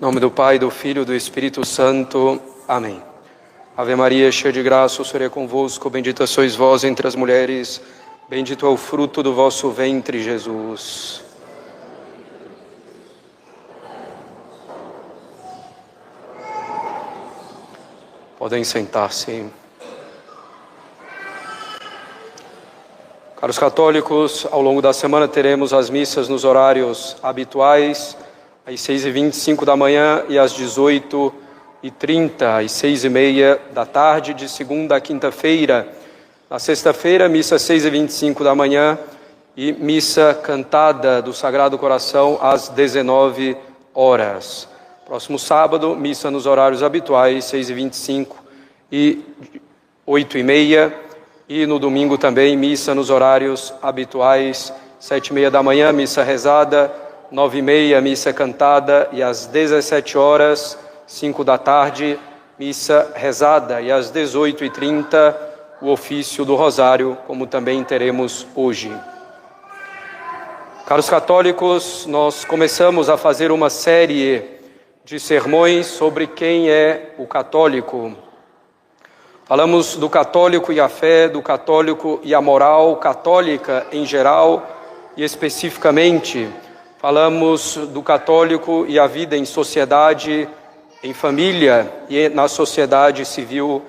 Em nome do Pai, do Filho e do Espírito Santo. Amém. Ave Maria, cheia de graça, o Senhor é convosco. Bendita sois vós entre as mulheres. Bendito é o fruto do vosso ventre, Jesus. Podem sentar-se. Caros católicos, ao longo da semana teremos as missas nos horários habituais, às 6h25 da manhã e às 18h30, às 6h30 da tarde, de segunda a quinta-feira. Na sexta-feira, missa às 6h25 da manhã e missa cantada do Sagrado Coração às 19 horas. Próximo sábado, missa nos horários habituais, 6h25 e 8h30. E no domingo também, missa nos horários habituais, 7h30 da manhã, missa rezada, 9h30, missa cantada, e às 17 horas, 5 da tarde, missa rezada, e às 18h30, o ofício do Rosário, como também teremos hoje. Caros católicos, nós começamos a fazer uma série de sermões sobre quem é o católico. Falamos do católico e a fé, do católico e a moral católica em geral, e especificamente falamos do católico e a vida em sociedade, em família e na sociedade civil.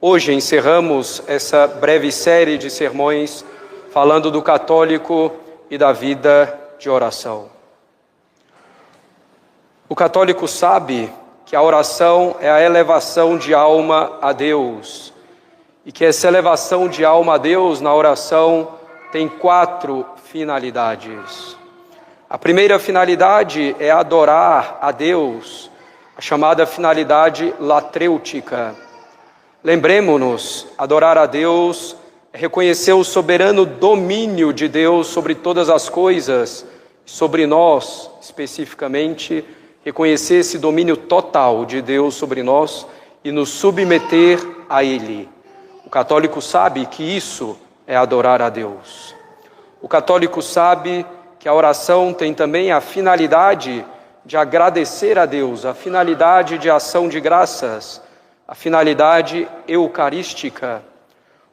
Hoje encerramos essa breve série de sermões falando do católico e da vida de oração. O católico sabe que a oração é a elevação de alma a Deus e que essa elevação de alma a Deus na oração tem 4 finalidades. A primeira finalidade é adorar a Deus, a chamada finalidade latrêutica. Lembremos-nos, adorar a Deus é reconhecer o soberano domínio de Deus sobre todas as coisas, sobre nós especificamente, reconhecer esse domínio total de Deus sobre nós e nos submeter a Ele. O católico sabe que isso é adorar a Deus. O católico sabe que a oração tem também a finalidade de agradecer a Deus, a finalidade de ação de graças, a finalidade eucarística.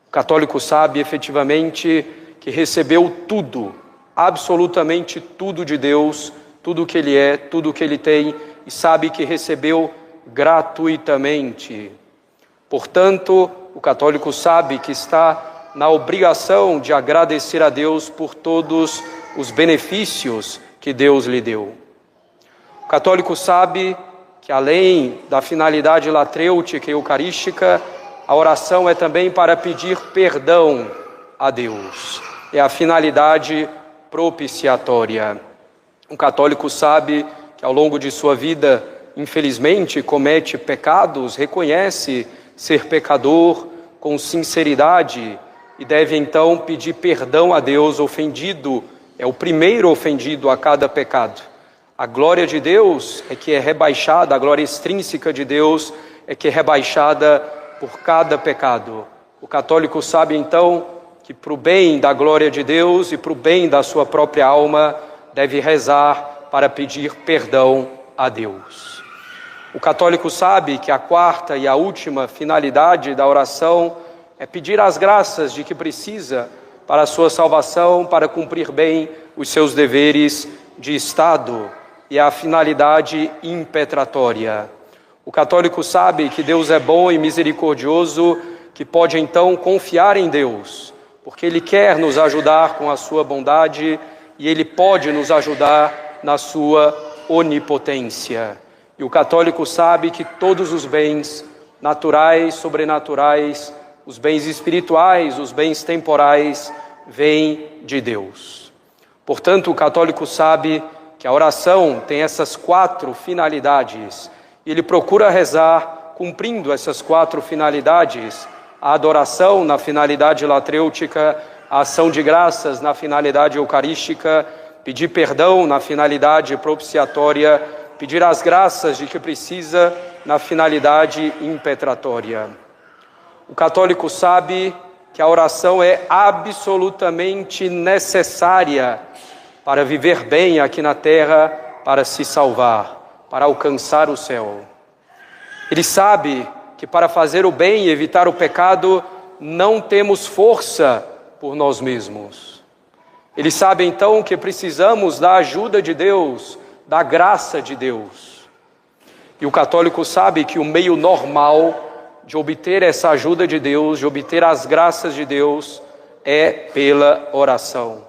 O católico sabe efetivamente que recebeu tudo, absolutamente tudo de Deus, tudo o que Ele é, tudo o que Ele tem, e sabe que recebeu gratuitamente. Portanto, o católico sabe que está na obrigação de agradecer a Deus por todos os benefícios que Deus lhe deu. O católico sabe que, além da finalidade latrêutica e eucarística, a oração é também para pedir perdão a Deus. É a finalidade propiciatória. Um católico sabe que ao longo de sua vida, infelizmente, comete pecados, reconhece ser pecador com sinceridade e deve então pedir perdão a Deus ofendido. É o primeiro ofendido a cada pecado. A glória de Deus é que é rebaixada, a glória extrínseca de Deus é que é rebaixada por cada pecado. O católico sabe então que para o bem da glória de Deus e para o bem da sua própria alma, deve rezar para pedir perdão a Deus. O católico sabe que a quarta e a última finalidade da oração é pedir as graças de que precisa para a sua salvação, para cumprir bem os seus deveres de Estado, e a finalidade impetratória. O católico sabe que Deus é bom e misericordioso, que pode então confiar em Deus, porque Ele quer nos ajudar com a sua bondade e Ele pode nos ajudar na sua onipotência. E o católico sabe que todos os bens naturais, sobrenaturais, os bens espirituais, os bens temporais, vêm de Deus. Portanto, o católico sabe que a oração tem essas 4 finalidades. E ele procura rezar cumprindo essas 4 finalidades: a adoração na finalidade latrêutica, a ação de graças na finalidade eucarística, pedir perdão na finalidade propiciatória, pedir as graças de que precisa na finalidade impetratória. O católico sabe que a oração é absolutamente necessária para viver bem aqui na terra, para se salvar. para alcançar o céu. Ele sabe que para fazer o bem e evitar o pecado, não temos força por nós mesmos. Ele sabe então que precisamos da ajuda de Deus, da graça de Deus. E o católico sabe que o meio normal de obter essa ajuda de Deus, de obter as graças de Deus, é pela oração.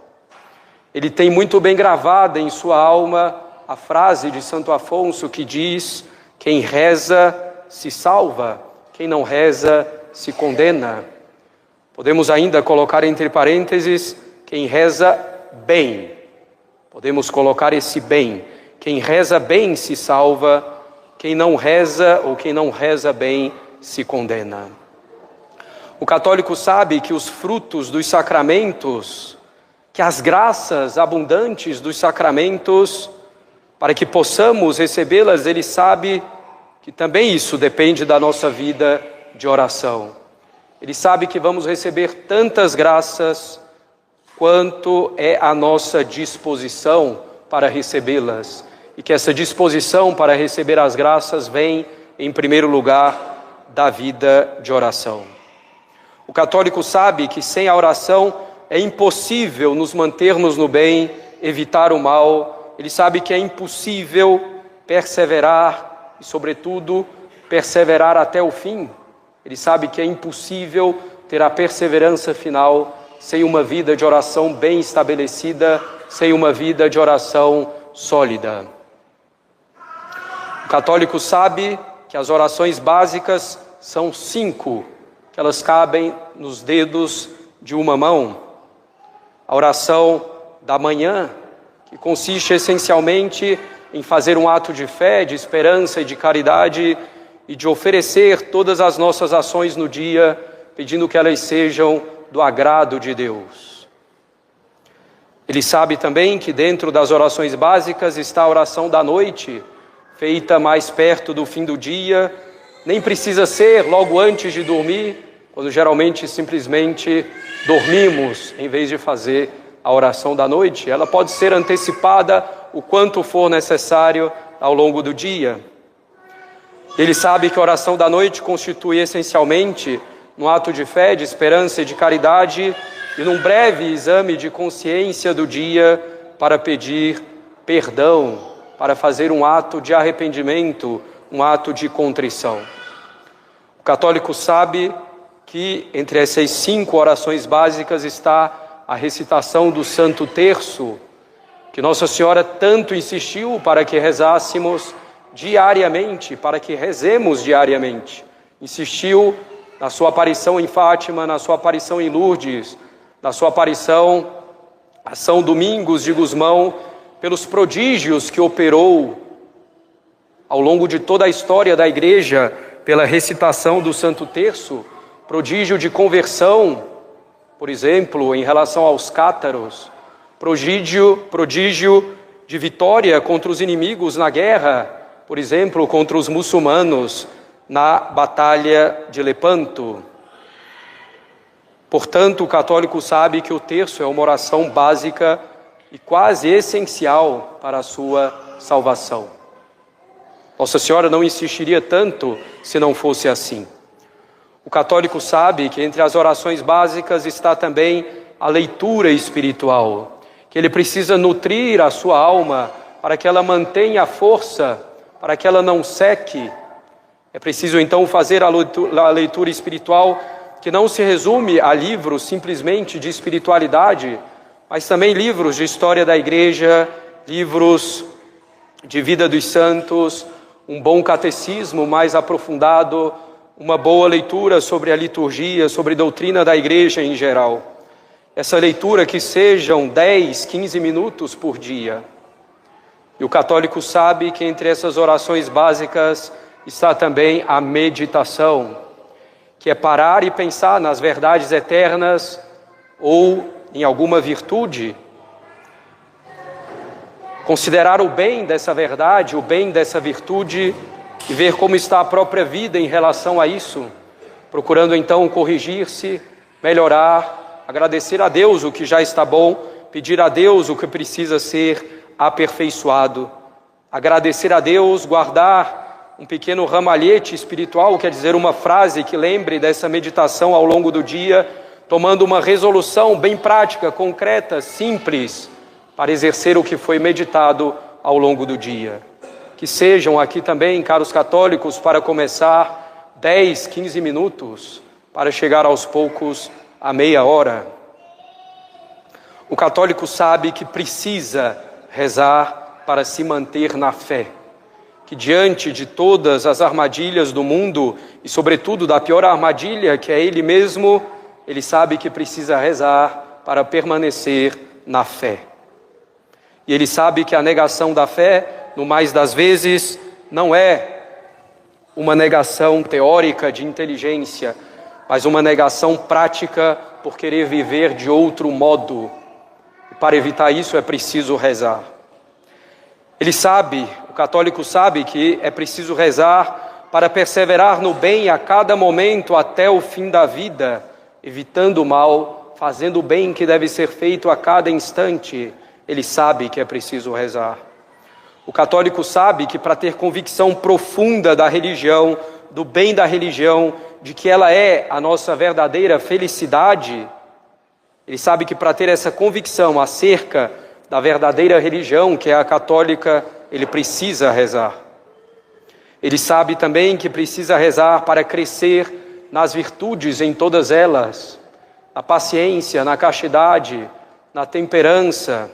Ele tem muito bem gravada em sua alma a frase de Santo Afonso que diz: quem reza se salva, quem não reza se condena. Podemos ainda colocar entre parênteses, quem reza bem. Podemos colocar esse bem. Quem reza bem se salva, quem não reza ou quem não reza bem se condena. O católico sabe que os frutos dos sacramentos, que as graças abundantes dos sacramentos, para que possamos recebê-las, ele sabe que também isso depende da nossa vida de oração. Ele sabe que vamos receber tantas graças quanto é a nossa disposição para recebê-las. E que essa disposição para receber as graças vem, em primeiro lugar, da vida de oração. O católico sabe que sem a oração é impossível nos mantermos no bem, evitar o mal. Ele sabe que é impossível perseverar e, sobretudo, perseverar até o fim. Ele sabe que é impossível ter a perseverança final sem uma vida de oração bem estabelecida, sem uma vida de oração sólida. O católico sabe que as orações básicas são 5, que elas cabem nos dedos de uma mão. A oração da manhã, que consiste essencialmente em fazer um ato de fé, de esperança e de caridade e de oferecer todas as nossas ações no dia, pedindo que elas sejam do agrado de Deus. Ele sabe também que dentro das orações básicas está a oração da noite, feita mais perto do fim do dia. Nem precisa ser logo antes de dormir, quando geralmente simplesmente dormimos em vez de fazer a oração da noite. Ela pode ser antecipada o quanto for necessário ao longo do dia. Ele sabe que a oração da noite constitui essencialmente um ato de fé, de esperança e de caridade e num breve exame de consciência do dia para pedir perdão, para fazer um ato de arrependimento, um ato de contrição. O católico sabe que entre essas 5 orações básicas está a recitação do Santo Terço, que Nossa Senhora tanto insistiu para que rezássemos diariamente, para que rezemos diariamente. Insistiu na sua aparição em Fátima, na sua aparição em Lourdes, na sua aparição a São Domingos de Gusmão, pelos prodígios que operou ao longo de toda a história da Igreja, pela recitação do Santo Terço, prodígio de conversão, por exemplo, em relação aos cátaros, prodígio de vitória contra os inimigos na guerra, por exemplo, contra os muçulmanos na Batalha de Lepanto. Portanto, o católico sabe que o terço é uma oração básica e quase essencial para a sua salvação. Nossa Senhora não insistiria tanto se não fosse assim. O católico sabe que entre as orações básicas está também a leitura espiritual, que ele precisa nutrir a sua alma para que ela mantenha a força, para que ela não seque. É preciso então fazer a leitura espiritual, que não se resume a livros simplesmente de espiritualidade, mas também livros de história da Igreja, livros de vida dos santos, um bom catecismo mais aprofundado, uma boa leitura sobre a liturgia, sobre a doutrina da Igreja em geral. Essa leitura que sejam 10, 15 minutos por dia. E o católico sabe que entre essas orações básicas está também a meditação, que é parar e pensar nas verdades eternas ou em alguma virtude, considerar o bem dessa verdade, o bem dessa virtude e ver como está a própria vida em relação a isso, procurando então corrigir-se, melhorar, agradecer a Deus o que já está bom, pedir a Deus o que precisa ser aperfeiçoado. agradecer a Deus, guardar um pequeno ramalhete espiritual, quer dizer, uma frase que lembre dessa meditação ao longo do dia, tomando uma resolução bem prática, concreta, simples, para exercer o que foi meditado ao longo do dia. Que sejam aqui também, caros católicos, para começar 10, 15 minutos, para chegar aos poucos a meia hora. O católico sabe que precisa rezar para se manter na fé, que diante de todas as armadilhas do mundo, e sobretudo da pior armadilha, que é ele mesmo, ele sabe que precisa rezar para permanecer na fé. E ele sabe que a negação da fé, no mais das vezes, não é uma negação teórica de inteligência, mas uma negação prática por querer viver de outro modo. E para evitar isso é preciso rezar. Ele sabe, o católico sabe que é preciso rezar para perseverar no bem a cada momento até o fim da vida, evitando o mal, fazendo o bem que deve ser feito a cada instante. Ele sabe que é preciso rezar. O católico sabe que para ter convicção profunda da religião, do bem da religião, de que ela é a nossa verdadeira felicidade, ele sabe que para ter essa convicção acerca da verdadeira religião, que é a católica, ele precisa rezar. Ele sabe também que precisa rezar para crescer nas virtudes em todas elas, na paciência, na castidade, na temperança,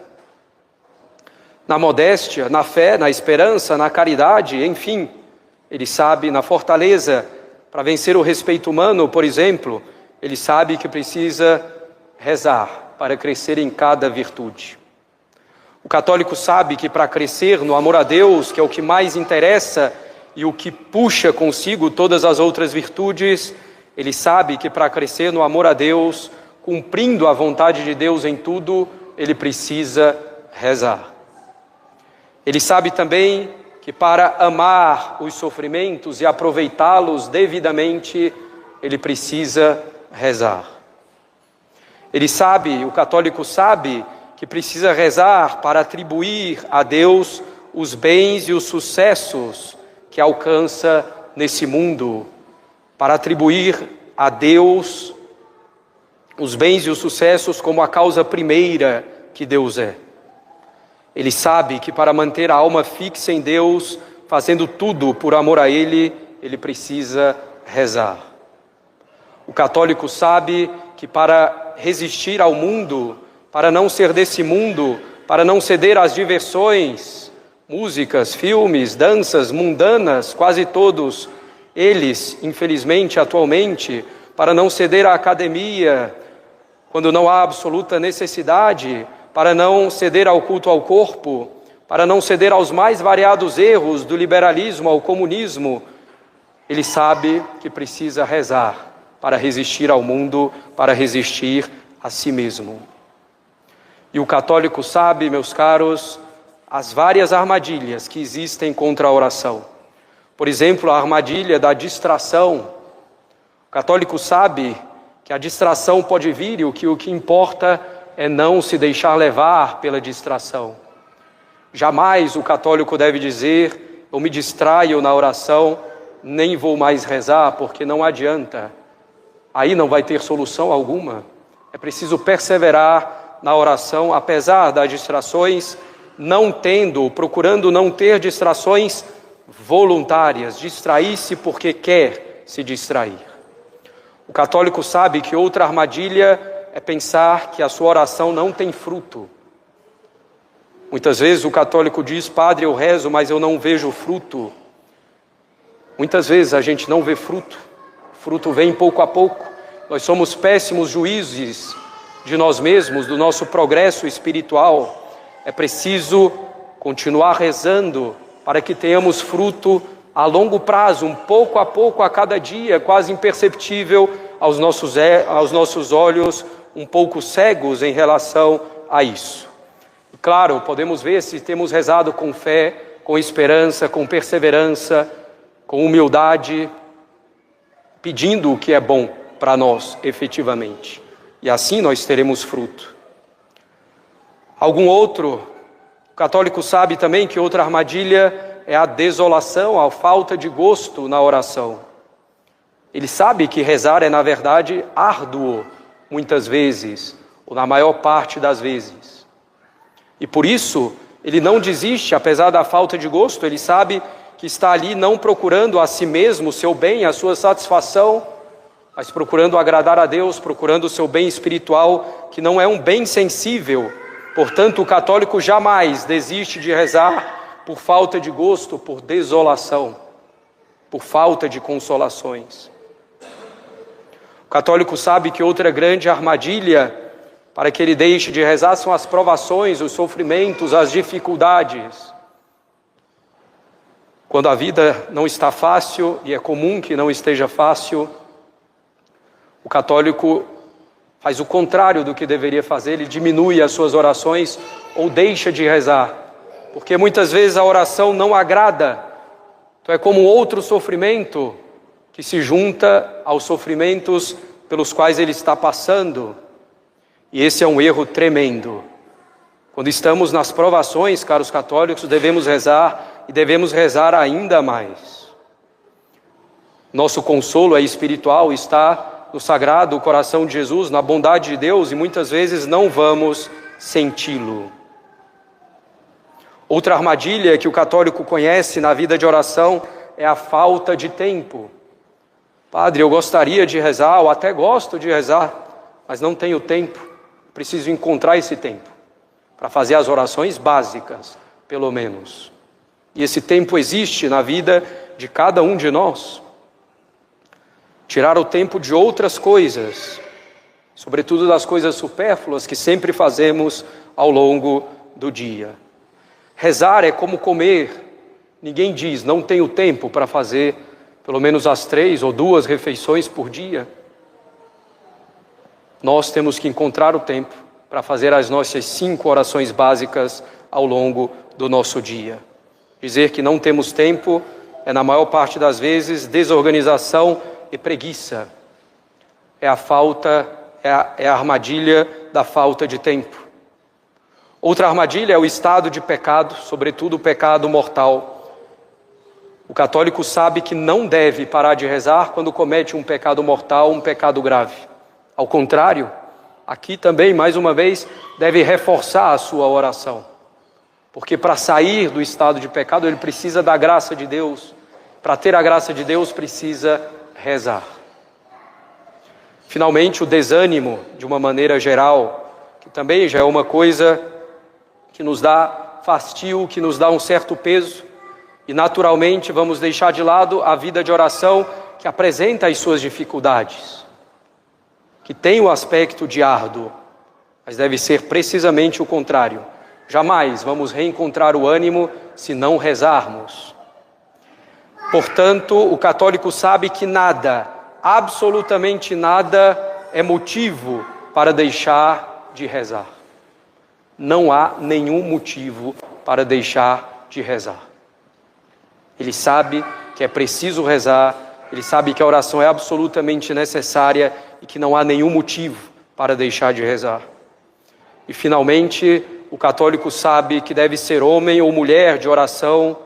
na modéstia, na fé, na esperança, na caridade, enfim. Ele sabe, na fortaleza, para vencer o respeito humano, por exemplo, ele sabe que precisa rezar para crescer em cada virtude. O católico sabe que para crescer no amor a Deus, que é o que mais interessa e o que puxa consigo todas as outras virtudes, ele sabe que para crescer no amor a Deus, cumprindo a vontade de Deus em tudo, ele precisa rezar. Ele sabe também que para amar os sofrimentos e aproveitá-los devidamente, ele precisa rezar. Ele sabe, o católico sabe, que precisa rezar para atribuir a Deus os bens e os sucessos que alcança nesse mundo, para atribuir a Deus os bens e os sucessos como a causa primeira que Deus é. Ele sabe que para manter a alma fixa em Deus, fazendo tudo por amor a Ele, ele precisa rezar. O católico sabe que para resistir ao mundo, para não ser desse mundo, para não ceder às diversões, músicas, filmes, danças mundanas, quase todos eles, infelizmente, atualmente, para não ceder à academia, quando não há absoluta necessidade, para não ceder ao culto ao corpo, para não ceder aos mais variados erros do liberalismo ao comunismo, ele sabe que precisa rezar para resistir ao mundo, para resistir a si mesmo. E o católico sabe, meus caros, as várias armadilhas que existem contra a oração. Por exemplo, a armadilha da distração. O católico sabe que a distração pode vir e o que importa é não se deixar levar pela distração. Jamais o católico deve dizer, eu me distraio na oração, nem vou mais rezar, porque não adianta. Aí não vai ter solução alguma. É preciso perseverar na oração, apesar das distrações, procurando não ter distrações voluntárias, distrair-se porque quer se distrair. O católico sabe que outra armadilha é pensar que a sua oração não tem fruto. Muitas vezes o católico diz, padre, eu rezo, mas eu não vejo fruto. Muitas vezes a gente não vê fruto. O fruto vem pouco a pouco. Nós somos péssimos juízes de nós mesmos, do nosso progresso espiritual. É preciso continuar rezando para que tenhamos fruto a longo prazo, um pouco a pouco, a cada dia, quase imperceptível aos nossos olhos, um pouco cegos em relação a isso. Claro, podemos ver se temos rezado com fé, com esperança, com perseverança, com humildade, pedindo o que é bom para nós, efetivamente. E assim nós teremos fruto. Algum outro O católico sabe também que outra armadilha é a desolação, a falta de gosto na oração. Ele sabe que rezar é, na verdade, árduo, muitas vezes, ou na maior parte das vezes. E por isso, ele não desiste, apesar da falta de gosto. Ele sabe que está ali não procurando a si mesmo o seu bem, a sua satisfação, mas procurando agradar a Deus, procurando o seu bem espiritual, que não é um bem sensível. Portanto, o católico jamais desiste de rezar por falta de gosto, por desolação, por falta de consolações. O católico sabe que outra grande armadilha para que ele deixe de rezar são as provações, os sofrimentos, as dificuldades. Quando a vida não está fácil, e é comum que não esteja fácil, o católico faz o contrário do que deveria fazer, ele diminui as suas orações ou deixa de rezar, porque muitas vezes a oração não agrada. Então é como outro sofrimento que se junta aos sofrimentos pelos quais ele está passando. E esse é um erro tremendo. Quando estamos nas provações, caros católicos, devemos rezar e devemos rezar ainda mais. Nosso consolo é espiritual, está no Sagrado Coração de Jesus, na bondade de Deus, e muitas vezes não vamos senti-lo. Outra armadilha que o católico conhece na vida de oração é a falta de tempo. Padre, eu gostaria de rezar, ou até gosto de rezar, mas não tenho tempo. Preciso encontrar esse tempo para fazer as orações básicas, pelo menos. E esse tempo existe na vida de cada um de nós. Tirar o tempo de outras coisas, sobretudo das coisas supérfluas que sempre fazemos ao longo do dia. Rezar é como comer. Ninguém diz, não tenho tempo para fazer pelo menos as 3 ou 2 refeições por dia. Nós temos que encontrar o tempo para fazer as nossas 5 orações básicas ao longo do nosso dia. Dizer que não temos tempo é, na maior parte das vezes, desorganização e preguiça. É a armadilha da falta de tempo. Outra armadilha é o estado de pecado, sobretudo o pecado mortal. O católico sabe que não deve parar de rezar quando comete um pecado mortal, um pecado grave. Ao contrário, aqui também, mais uma vez, deve reforçar a sua oração. Porque para sair do estado de pecado, ele precisa da graça de Deus. Para ter a graça de Deus, precisa rezar. Finalmente, o desânimo, de uma maneira geral, que também já é uma coisa que nos dá fastio, que nos dá um certo peso, e naturalmente vamos deixar de lado a vida de oração que apresenta as suas dificuldades, que tem o aspecto de árduo, mas deve ser precisamente o contrário. Jamais vamos reencontrar o ânimo se não rezarmos. Portanto, o católico sabe que nada, absolutamente nada, é motivo para deixar de rezar. Não há nenhum motivo para deixar de rezar. Ele sabe que é preciso rezar, ele sabe que a oração é absolutamente necessária e que não há nenhum motivo para deixar de rezar. E finalmente, o católico sabe que deve ser homem ou mulher de oração,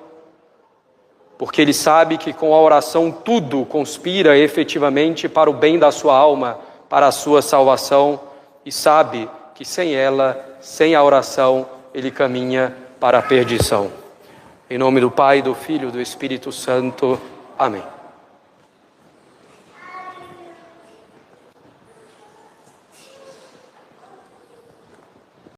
porque ele sabe que com a oração tudo conspira efetivamente para o bem da sua alma, para a sua salvação, e sabe que sem ela, sem a oração, ele caminha para a perdição. Em nome do Pai, do Filho e do Espírito Santo. Amém.